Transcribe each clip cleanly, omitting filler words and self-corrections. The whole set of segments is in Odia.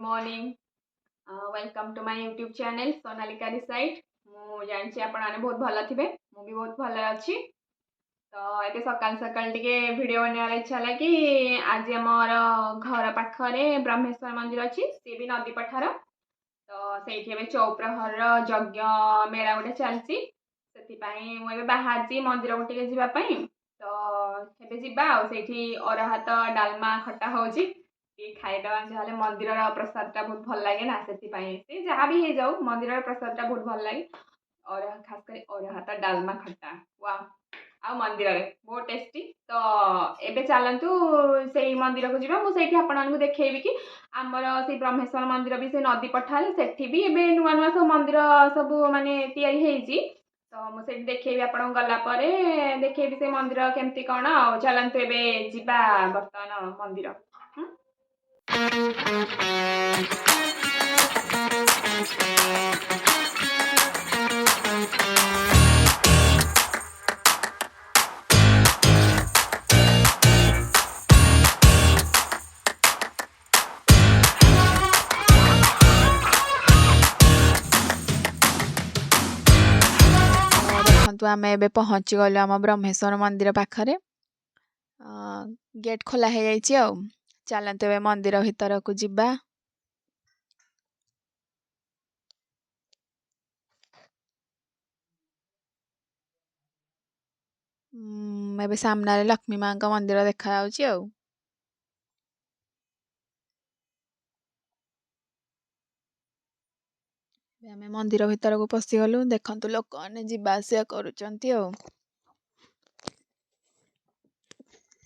Morning welcome to my YouTube channel Sonalika recite. मु जानछि आपण माने बहुत भल थिबे, मु भी बहुत भल अछि। तो एते सकाल सकाल टिके वीडियो बनार इच्छा ला कि आज हमर घर पाखरे ब्रह्मेश्वर मंदिर अछि, से भी नदी पठार। तो सेठी एबे चौप्रहर यज्ञ मेला गोटे चलछि, सेति पई मु एबे बाहर जी मंदिर को टिके जिबा पई। तो एबे जिबा आ सेठी अरहत डालमा खट्टा होछि, खाईदवा जहाँ मंदिर प्रसाद टा बहुत भल लगे ना, से जहाँ भी हो जाऊ मंदिर प्रसाद टा बहुत भल लगे। और खास कर अरहत डालमा खट्टा वाह आ मंदिर बहुत टेस्टी। तो एबे चलतु से मंदिर को जीवा, मुझे आपण देखी कि आमर से ब्रह्मेश्वर मंदिर भी से नदी पठार से भी एबे नुआ नुआ सब मंदिर सब माने तैयारी होईची। तो मुझे देखी आपण गला देखी से मंदिर केमती कौन आ चलतु एबे जीवा बर्तमान मंदिर। देखु आम ए पहुँची गलु आम ब्रह्मेश्वर मंदिर पाखरे। गेट खोला हो जाइए। चलते ए मंदिर भितर को जिबा। एबे सामने लक्ष्मी माँ का मंदिर देखा जाउची। आम मंदिर भितर को पशि गलु। देखंतु लोक मैंने जिबा आसिया करुचंती।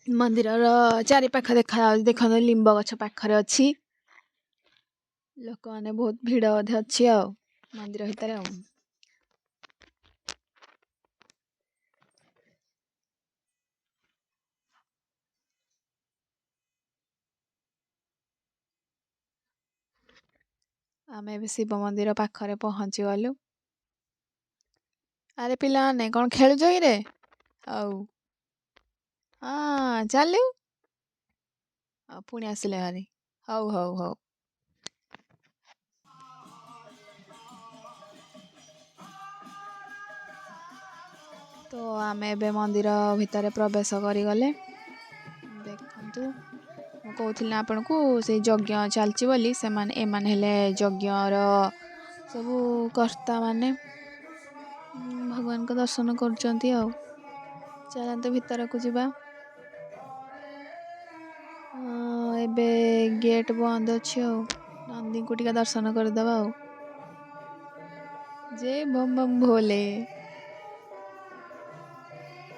मंदिर चारि पाख देखा देखो लिंब गछ पाखरे अच्छी। लोक मैंने बहुत भीड़ अच्छी मंदिर भितर। आम ए शिव मंदिर पाखरे पहुँची गलु। अरे पिला ने कौन खेल जोई रे आउ हाँ चलु पुणी आसिले हारी। हौ हौ हौ तो आम ए मंदिर भितर प्रवेश करी गले। देखंतु मु कहूथिली आपण को से यज्ञ चलची बोली से माने ए माने हेले यज्ञर सबु कर्ता माने भगवान को दर्शन करचंती। चलते भितर को जिबा। एबे गेट बंद अच्छी। नंदी को टिका दर्शन करदबा। जय बम बम भोले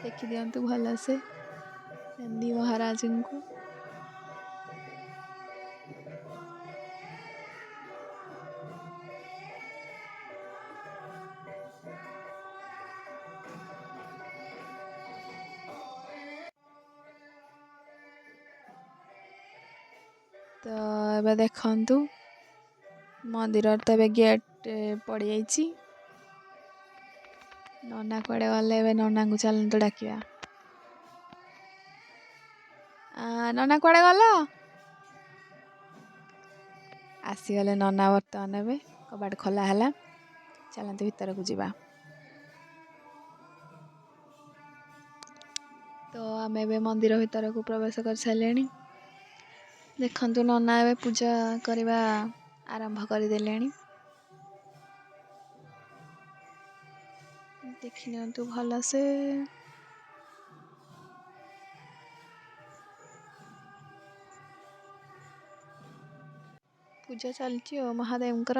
देखी दियंतु भल से नंदी महाराज को। तो एबे देखंतु मंदिर तो गेट पड़ जाइए। नना कड़े गले ए नना को चलतु डाकिया। नना कड़े गल आसीगले नना बर्तमान ए कबाट खोला है। चलते भीतर को जीवा। तो आम ए मंदिर भीतर को प्रवेश कर सारे। देखंतु नना ए पूजा करवा आरंभ कर देले। देखि नियंतु भल से। पूजा चलची महादेव कर।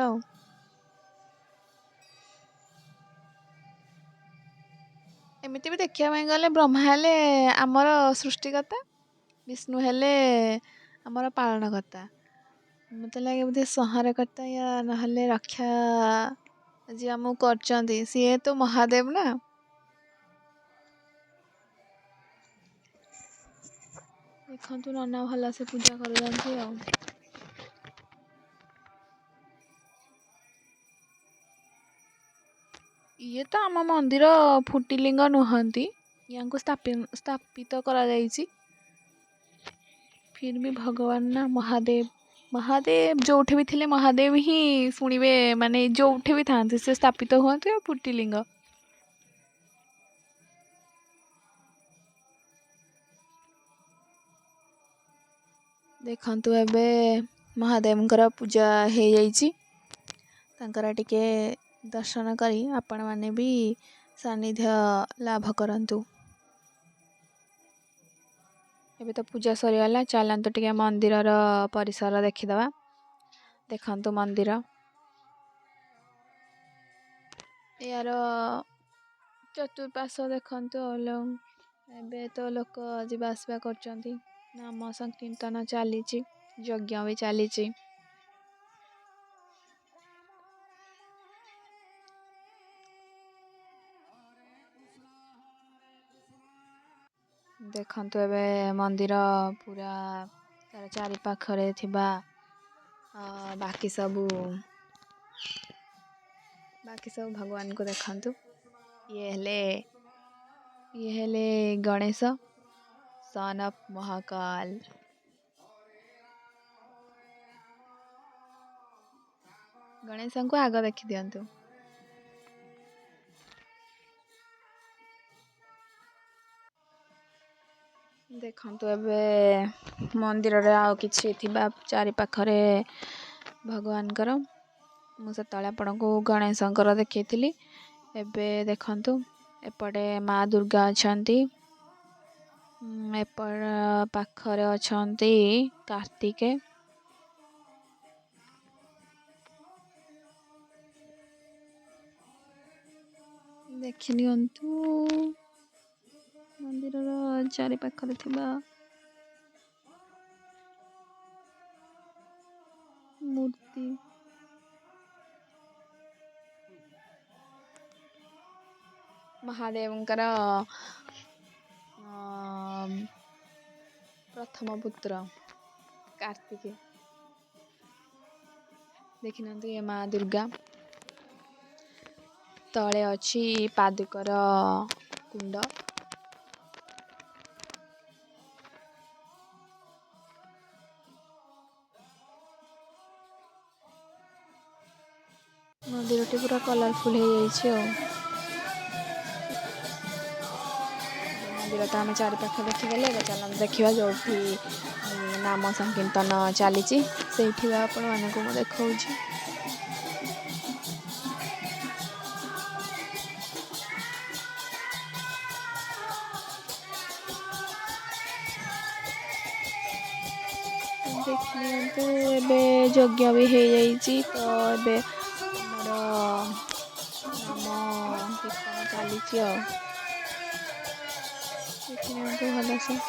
एमती भी देखा गले ब्रह्मा हेले आमर सृष्टिकर्ता, विष्णु हेले आमर पालनकर्ता। मत लगे बोधे संहारकर्ता या नहले रक्षा जी आमको करचंती सी तो महादेव ना। देखंतु नना भला से पूजा कर। ये तो आम मंदिर फुटिलिंग नुहंती, या स्थापित करा जाइछि। फिर भी भगवान ना महादेव ମହାଦେବ ଯୋଉଠି ବି ଥିଲେ ମହାଦେବ ହିଁ ଶୁଣିବେ, ମାନେ ଯୋଉଠି ବି ଥାଆନ୍ତି ସେ ସ୍ଥାପିତ ହୁଅନ୍ତି ଆଉ ଫୁଟିଲିଙ୍ଗ। ଦେଖନ୍ତୁ ଏବେ ମହାଦେବଙ୍କର ପୂଜା ହେଇଯାଇଛି, ତାଙ୍କର ଟିକେ ଦର୍ଶନ କରି ଆପଣମାନେ ବି ସାନ୍ନିଧ୍ୟ ଲାଭ କରନ୍ତୁ। ଏବେ ତ ପୂଜା ସରିଗଲା, ଚାଲନ୍ତୁ ଟିକେ ମନ୍ଦିରର ପରିସର ଦେଖିଦେବା। ଦେଖନ୍ତୁ ମନ୍ଦିର, ଏହାର ଚତୁଃପାର୍ଶ୍ୱ ଦେଖନ୍ତୁ। ଏବେ ତ ଲୋକ ଯିବା ଆସିବା କରୁଛନ୍ତି, ନାମ ସଂକୀର୍ତ୍ତନ ଚାଲିଛି, ଯଜ୍ଞ ବି ଚାଲିଛି। ଦେଖନ୍ତୁ ଏବେ ମନ୍ଦିର ପୁରା ତାର ଚାରି ପାଖରେ ଥିବା ବାକି ସବୁ ଭଗବାନଙ୍କୁ ଦେଖନ୍ତୁ। ଇଏ ହେଲେ ଗଣେଶ, ସନ୍ ଅଫ୍ ମହାକାଳ। ଗଣେଶଙ୍କୁ ଆଗ ଦେଖିଦିଅନ୍ତୁ। ଦେଖନ୍ତୁ ଏବେ ମନ୍ଦିରରେ ଆଉ କିଛି ଥିବା ଚାରି ପାଖରେ ଭଗବାନଙ୍କର, ମୁଁ ସେତେବେଳେ ଆପଣଙ୍କୁ ଗଣେଶଙ୍କର ଦେଖେଇଥିଲି। ଏବେ ଦେଖନ୍ତୁ ଏପଟେ ମା ଦୁର୍ଗା ଅଛନ୍ତି, ଏପଟ ପାଖରେ ଅଛନ୍ତି କାର୍ତ୍ତିକେ, ଦେଖିନିଅନ୍ତୁ ମନ୍ଦିରର ଚାରି ପାଖରେ ଥିବା ମୂର୍ତ୍ତି। ମହାଦେବଙ୍କର ପ୍ରଥମ ପୁତ୍ର କାର୍ତ୍ତିକେ, ଦେଖିନିଅନ୍ତୁ ଏ ମା ଦୁର୍ଗା। ତଳେ ଅଛି ପାଦୁକର କୁଣ୍ଡ। ମନ୍ଦିରଟି ପୁରା କଲରଫୁଲ ହେଇଯାଇଛି ଆଉ। ମନ୍ଦିର ତ ଆମେ ଚାରି ପାଖ ଦେଖିଗଲେ, ଏବେ ଚାଲନ୍ତୁ ଦେଖିବା ଯୋଉଠି ନାମ ସଂକୀର୍ତ୍ତନ ଚାଲିଛି ସେଇଠି ଆପଣମାନଙ୍କୁ ମୁଁ ଦେଖାଉଛି। ଦେଖିନିଅନ୍ତୁ ଏବେ ଯଜ୍ଞ ବି ହେଇଯାଇଛି, ତ ଏବେ ଆମର ନାମ କୀର୍ତ୍ତନ ଚାଲିଛି ଆଉ। ଦେଖିନିଅନ୍ତୁ ଭଲସେ।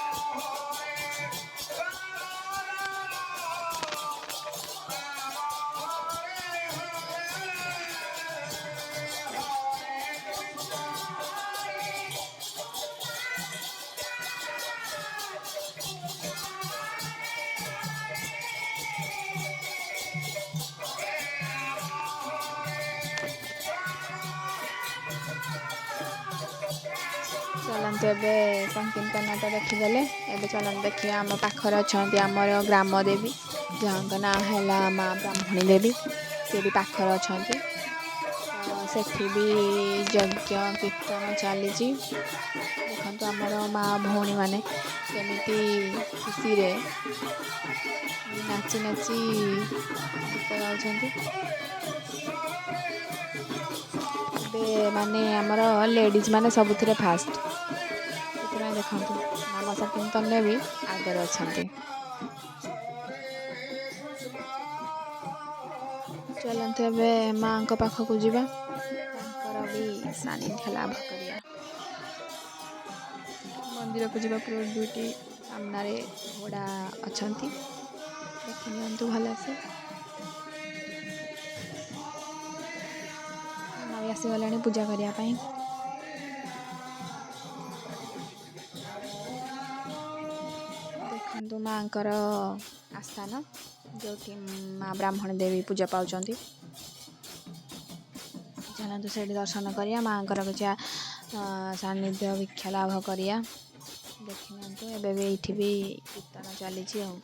ଚାଲନ୍ତୁ ଏବେ ସଂକୀର୍ତ୍ତନଟା ଦେଖିଦେଲେ, ଏବେ ଚାଲନ୍ତୁ ଦେଖିବା ଆମ ପାଖରେ ଅଛନ୍ତି ଆମର ଗ୍ରାମ ଦେବୀ, ଯାହାଙ୍କ ନାଁ ହେଲା ମା ବ୍ରାହ୍ମଣୀ ଦେବୀ। ସେ ବି ପାଖରେ ଅଛନ୍ତି, ସେଠି ବି ଯଜ୍ଞ କୀର୍ତ୍ତନ ଚାଲିଛି। ଦେଖନ୍ତୁ ଆମର ମା ଭଉଣୀମାନେ କେମିତି ଖୁସିରେ ନାଚି ନାଚି ଗୀତ ଗାଉଛନ୍ତି। ଏବେ ମାନେ ଆମର ଲେଡ଼ିଜ୍ ମାନେ ସବୁଥିରେ ଫାଷ୍ଟ, ସେଥିପାଇଁ ଦେଖନ୍ତୁ ନାମ ସଂକୀର୍ତ୍ତନରେ ବି ଆଗରେ ଅଛନ୍ତି। ଚାଲନ୍ତୁ ଏବେ ମାଙ୍କ ପାଖକୁ ଯିବା, ତାଙ୍କର ବି ସାନ୍ନିଧ୍ୟ ଲାଭ କରିବା। ମନ୍ଦିରକୁ ଯିବା ପୂର୍ବରୁ ଦୁଇଟି ସାମ୍ନାରେ ଘୋଡ଼ା ଅଛନ୍ତି, ଦେଖିନିଅନ୍ତୁ ଭଲସେ। ମାମା ବି ଆସିଗଲାଣି ପୂଜା କରିବା ପାଇଁ। ଦେଖନ୍ତୁ ମାଙ୍କର ଆସ୍ଥାନ, ଯୋଉଠି ମା ବ୍ରାହ୍ମଣୀ ଦେବୀ ପୂଜା ପାଉଛନ୍ତି। ଚାଲନ୍ତୁ ସେଇଠି ଦର୍ଶନ କରିବା, ମାଙ୍କର କିଛି ସାନ୍ନିଧ୍ୟ ଭିକ୍ଷା ଲାଭ କରିବା। ଦେଖିନିଅନ୍ତୁ ଏବେ ବି ଏଇଠି ବି କୀର୍ତ୍ତନ ଚାଲିଛି ଆଉ।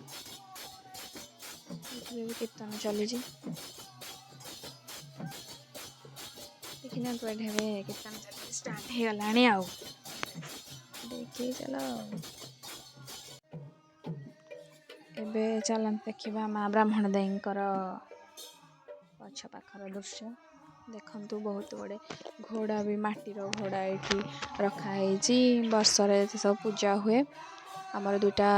ଏବେ କୀର୍ତ୍ତନ ଚାଲିଛି। ଦେଖିନା ତୁ ଏଠି ଏବେ କୀର୍ତ୍ତନ ଚାଲିଛି, ଷ୍ଟାର୍ଟ ହେଇଗଲାଣି ଆଉ ଦେଖି ଚାଲ। ଏବେ ଚାଲନ୍ତୁ ଦେଖିବା ମା ବ୍ରାହ୍ମଣ ଦେଈଙ୍କର ପଛ ପାଖର ଦୃଶ୍ୟ। ଦେଖନ୍ତୁ ବହୁତ ଗୁଡ଼ିଏ ଘୋଡ଼ା ବି, ମାଟିର ଘୋଡ଼ା ଏଇଠି ରଖାହେଇଛି। ବର୍ଷରେ ସବୁ ପୂଜା ହୁଏ। ଆମର 2ଟା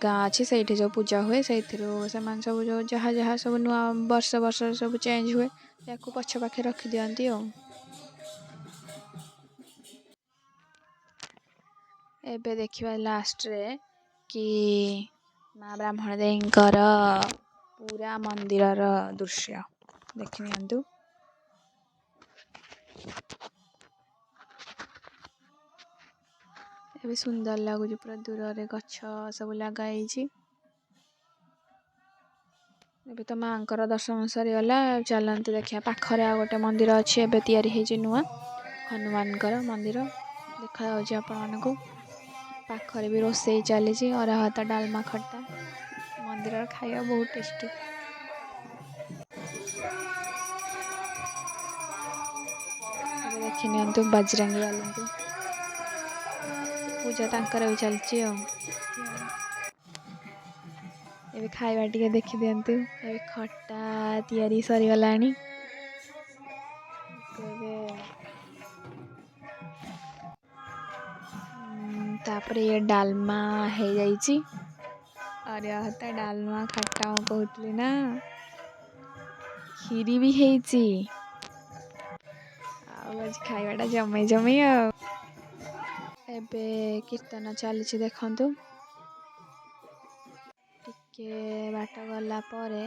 ଗାଁ ଅଛି, ସେଇଠି ଯେଉଁ ପୂଜା ହୁଏ ସେଇଥିରୁ ସେମାନେ ସବୁ ଯେଉଁ ଯାହା ସବୁ ନୂଆ ବର୍ଷରେ ସବୁ ଚେଞ୍ଜ ହୁଏ, ୟାକୁ ପଛ ପାଖେ ରଖିଦିଅନ୍ତି ଆଉ। ଏବେ ଦେଖିବା ଲାଷ୍ଟରେ କି ମା ବ୍ରାହ୍ମଣ ଦେଈଙ୍କର ପୁରା ମନ୍ଦିରର ଦୃଶ୍ୟ ଦେଖି ନିଅନ୍ତୁ। ଏବେ ସୁନ୍ଦର ଲାଗୁଛି, ପୁରା ଦୂରରେ ଗଛ ସବୁ ଲଗା ହେଇଛି। ଏବେ ତ ମାଆଙ୍କର ଦର୍ଶନ ସରିଗଲା। ଚାଲନ୍ତୁ ଦେଖିବା ପାଖରେ ଆଉ ଗୋଟେ ମନ୍ଦିର ଅଛି, ଏବେ ତିଆରି ହେଇଛି ନୂଆ, ହନୁମାନଙ୍କର ମନ୍ଦିର ଦେଖାଯାଉଛି ଆପଣମାନଙ୍କୁ। ପାଖରେ ବି ରୋଷେଇ ଚାଲିଛି, ଅରୁଆ ଭାତ, ଡାଲମା, ଖଟା। ମନ୍ଦିରର ଖାଇବା ବହୁତ ଟେଷ୍ଟି। ଏବେ ଦେଖି ନିଅନ୍ତୁ ବଜରଙ୍ଗୀ ବାଲିଙ୍କୁ, ପୂଜା ତାଙ୍କର ବି ଚାଲିଛି ଆଉ। ଏବେ ଖାଇବା ଟିକେ ଦେଖିଦିଅନ୍ତୁ। ଏବେ ଖଟା ତିଆରି ସରିଗଲାଣି। ତାପରେ ଇଏ ଡାଲମା ହେଇଯାଇଛି, ଅରୁଆ ଭାତ, ଡାଲମା, ଖଟା ମୁଁ କହୁଥିଲି ନା, କ୍ଷୀରି ବି ହେଇଛି। ଆଉ ଆଜି ଖାଇବାଟା ଜମେଇ ଆଉ। ଏବେ କୀର୍ତ୍ତନ ଚାଲିଛି ଦେଖନ୍ତୁ। ଟିକେ ବାଟ ଗଲା ପରେ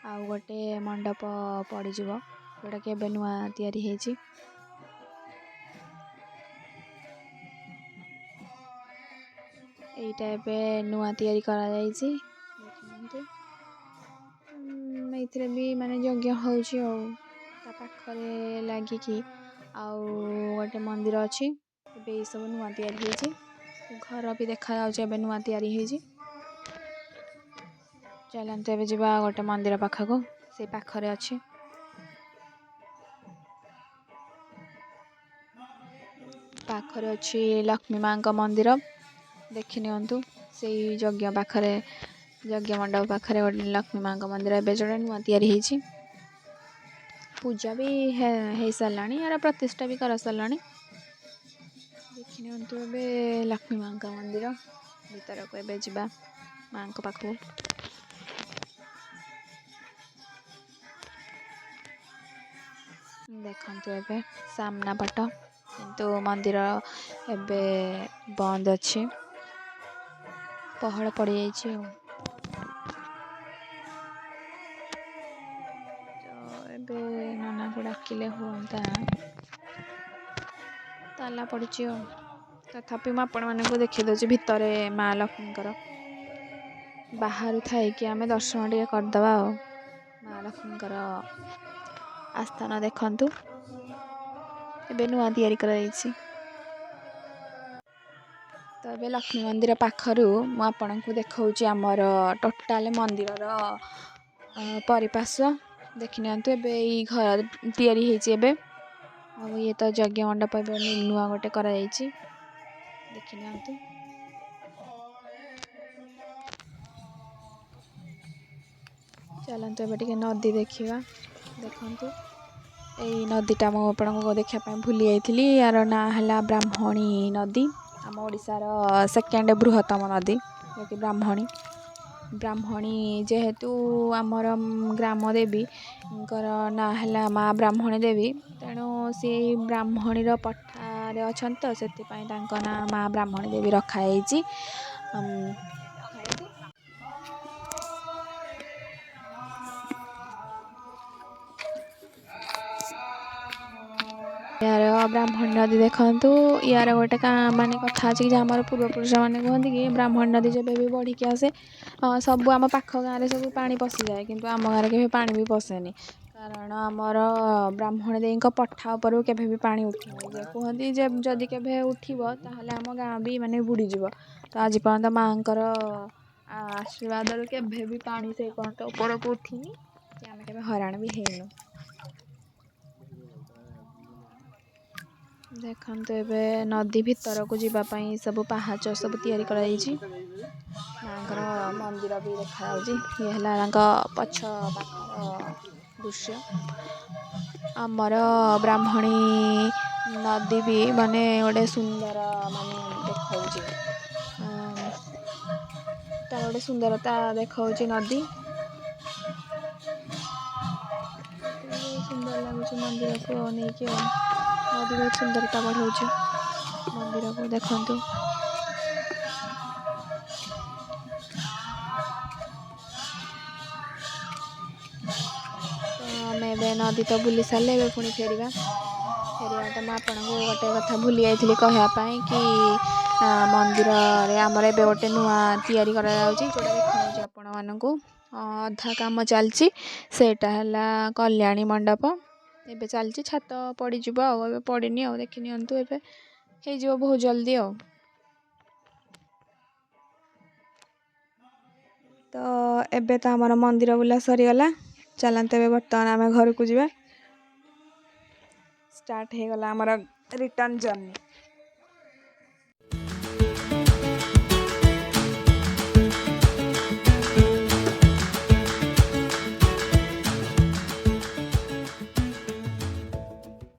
ଆଉ ଗୋଟେ ମଣ୍ଡପ ପଡ଼ିଯିବ, ଯେଉଁଟାକି ଏବେ ନୂଆ ତିଆରି ହେଇଛି। ଏଇଟା ଏବେ ନୂଆ ତିଆରି କରାଯାଇଛି, ଦେଖନ୍ତୁ। ଏଇଥିରେ ବି ମାନେ ଯଜ୍ଞ ହେଉଛି ଆଉ। ତା ପାଖରେ ଲାଗିକି ଆଉ ଗୋଟେ ମନ୍ଦିର ଅଛି, ଏବେ ଏଇସବୁ ନୂଆ ତିଆରି ହେଇଛି। ଘର ବି ଦେଖାଯାଉଛି, ଏବେ ନୂଆ ତିଆରି ହେଇଛି। ଚାଲନ୍ତୁ ଏବେ ଯିବା ଗୋଟେ ମନ୍ଦିର ପାଖକୁ, ସେଇ ପାଖରେ ଅଛି। ପାଖରେ ଅଛି ଲକ୍ଷ୍ମୀ ମାଙ୍କ ମନ୍ଦିର, ଦେଖି ନିଅନ୍ତୁ। ସେଇ ଯଜ୍ଞ ପାଖରେ, ଯଜ୍ଞ ମଣ୍ଡପ ପାଖରେ ଗୋଟେ ଲକ୍ଷ୍ମୀ ମାଙ୍କ ମନ୍ଦିର ଏବେ ଯୋଉଟା ନୂଆ ତିଆରି ହେଇଛି। ପୂଜା ବି ହେଇସାରିଲାଣି, ୟାର ପ୍ରତିଷ୍ଠା ବି କରିସାରିଲାଣି। ଦେଖି ନିଅନ୍ତୁ ଏବେ ଲକ୍ଷ୍ମୀ ମାଙ୍କ ମନ୍ଦିର ଭିତରକୁ ଏବେ ଯିବା ମାଙ୍କ ପାଖକୁ। ଦେଖନ୍ତୁ ଏବେ ସାମ୍ନା ପଟ, କିନ୍ତୁ ମନ୍ଦିର ଏବେ ବନ୍ଦ ଅଛି, ପହଳ ପଡ଼ିଯାଇଛି ଆଉ। ତ ଏବେ ନନାକୁ ଡାକିଲେ ହୁଅନ୍ତା, ତାଲା ପଡ଼ିଛି ଆଉ। ତଥାପି ମୁଁ ଆପଣମାନଙ୍କୁ ଦେଖି ଦେଉଛି ଭିତରେ ମା ଲକ୍ଷ୍ମୀଙ୍କର। ବାହାରୁ ଥାଇକି ଆମେ ଦର୍ଶନ ଟିକେ କରିଦେବା ଆଉ। ମା ଲକ୍ଷ୍ମୀଙ୍କର ଆସ୍ଥାନ ଦେଖନ୍ତୁ, ଏବେ ନୂଆ ତିଆରି କରାଯାଇଛି। ତ ଏବେ ଲକ୍ଷ୍ମୀ ମନ୍ଦିର ପାଖରୁ ମୁଁ ଆପଣଙ୍କୁ ଦେଖାଉଛି ଆମର ଟୋଟାଲ ମନ୍ଦିରର ପରିପାର୍ଶ୍ୱ। ଦେଖିନିଅନ୍ତୁ ଏବେ ଏଇ ଘର ତିଆରି ହେଇଛି ଏବେ, ଆଉ ଇଏ ତ ଯଜ୍ଞ ମଣ୍ଡପ ଏବେ ନୂଆ ଗୋଟେ କରାଯାଇଛି, ଦେଖିନିଅନ୍ତୁ। ଚାଲନ୍ତୁ ଏବେ ଟିକେ ନଦୀ ଦେଖିବା। ଦେଖନ୍ତୁ ଏଇ ନଦୀଟା ମୁଁ ଆପଣଙ୍କୁ ଦେଖିବା ପାଇଁ ଭୁଲି ଯାଇଥିଲି। ୟାର ନାଁ ହେଲା ବ୍ରାହ୍ମଣୀ ନଦୀ, ଆମ ଓଡ଼ିଶାର 2nd ବୃହତ୍ତମ ନଦୀ, ଯେକି ବ୍ରାହ୍ମଣୀ ଯେହେତୁ ଆମର ଗ୍ରାମ ଦେବୀଙ୍କର ନାଁ ହେଲା ମା ବ୍ରାହ୍ମଣୀ ଦେବୀ, ତେଣୁ ସେଇ ବ୍ରାହ୍ମଣୀର ପଠାରେ ଅଛନ୍ତି, ତ ସେଥିପାଇଁ ତାଙ୍କ ନାଁ ମା ବ୍ରାହ୍ମଣୀ ଦେବୀ ରଖାହେଇଛି। ୟାର ବ୍ରାହ୍ମଣୀ ନଦୀ ଦେଖନ୍ତୁ। ୟାର ଗୋଟେ ମାନେ କଥା ଅଛି କି, ଯେ ଆମର ପୂର୍ବପୁରୁଷ ମାନେ କୁହନ୍ତି କି ବ୍ରାହ୍ମଣୀ ନଦୀ ଯେବେ ବି ବଢ଼ିକି ଆସେ, ସବୁ ଆମ ପାଖ ଗାଁରେ ସବୁ ପାଣି ପଶିଯାଏ, କିନ୍ତୁ ଆମ ଗାଁରେ କେବେ ପାଣି ବି ପଶେନି, କାରଣ ଆମର ବ୍ରାହ୍ମଣୀ ଦେଈଙ୍କ ପଠା ଉପରକୁ କେବେ ବି ପାଣି ଉଠିନି। ଯେ କୁହନ୍ତି ଯେ ଯଦି କେବେ ଉଠିବ ତାହେଲେ ଆମ ଗାଁ ବି ମାନେ ବୁଡ଼ିଯିବ। ତ ଆଜି ପର୍ଯ୍ୟନ୍ତ ମାଆଙ୍କର ଆଶୀର୍ବାଦରୁ କେବେ ବି ପାଣି ସେଇ ପର୍ଯ୍ୟନ୍ତ ଉପରକୁ ଉଠିନି କି ଆମେ କେବେ ହଇରାଣ ବି ହେଇନୁ। ଦେଖନ୍ତୁ ଏବେ ନଦୀ ଭିତରକୁ ଯିବା ପାଇଁ ସବୁ ପାହାଚ ସବୁ ତିଆରି କରାଯାଇଛି। ମାଙ୍କର ମନ୍ଦିର ବି ଦେଖାଯାଉଛି। ଇଏ ହେଲା ତାଙ୍କ ପଛ ପାଖର ଦୃଶ୍ୟ। ଆମର ବ୍ରାହ୍ମଣୀ ନଦୀ ବି ମାନେ ଗୋଟେ ସୁନ୍ଦର ମାନେ ଦେଖାଉଛି। ତାର ଗୋଟେ ସୁନ୍ଦରତା ଦେଖାଉଛି ନଦୀ। ବହୁତ ସୁନ୍ଦର ଲାଗୁଛି ମନ୍ଦିରକୁ ନେଇକି ଆଉ। ନଦୀ ବହୁତ ସୁନ୍ଦରତା ବଢ଼ଉଛି ମନ୍ଦିରକୁ ଦେଖନ୍ତୁ। ତ ଆମେ ଏବେ ନଦୀ ତ ବୁଲି ସାରିଲେ, ଏବେ ପୁଣି ଫେରିବାଟା ମୁଁ ଆପଣଙ୍କୁ ଗୋଟେ କଥା ଭୁଲି ଯାଇଥିଲି କହିବା ପାଇଁ କି ମନ୍ଦିରରେ ଆମର ଏବେ ଗୋଟେ ନୂଆ ତିଆରି କରାଯାଉଛି, ଯେଉଁଟା ଦେଖାଯାଉଛି ଆପଣମାନଙ୍କୁ। ଅଧା କାମ ଚାଲିଛି, ସେଇଟା ହେଲା କଲ୍ୟାଣୀ ମଣ୍ଡପ। ଏବେ ଚାଲିଛି, ଛାତ ପଡ଼ିଯିବ ଆଉ, ଏବେ ପଡ଼ିନି ଆଉ, ଦେଖି ନିଅନ୍ତୁ, ଏବେ ହେଇଯିବ ବହୁତ ଜଲ୍ଦି ଆଉ। ତ ଏବେ ତ ଆମର ମନ୍ଦିର ବୁଲା ସରିଗଲା। ଚାଲନ୍ତୁ ଏବେ ବର୍ତ୍ତମାନ ଆମେ ଘରକୁ ଯିବା। ଷ୍ଟାର୍ଟ ହେଇଗଲା ଆମର ରିଟର୍ନ ଜର୍ଣ୍ଣି।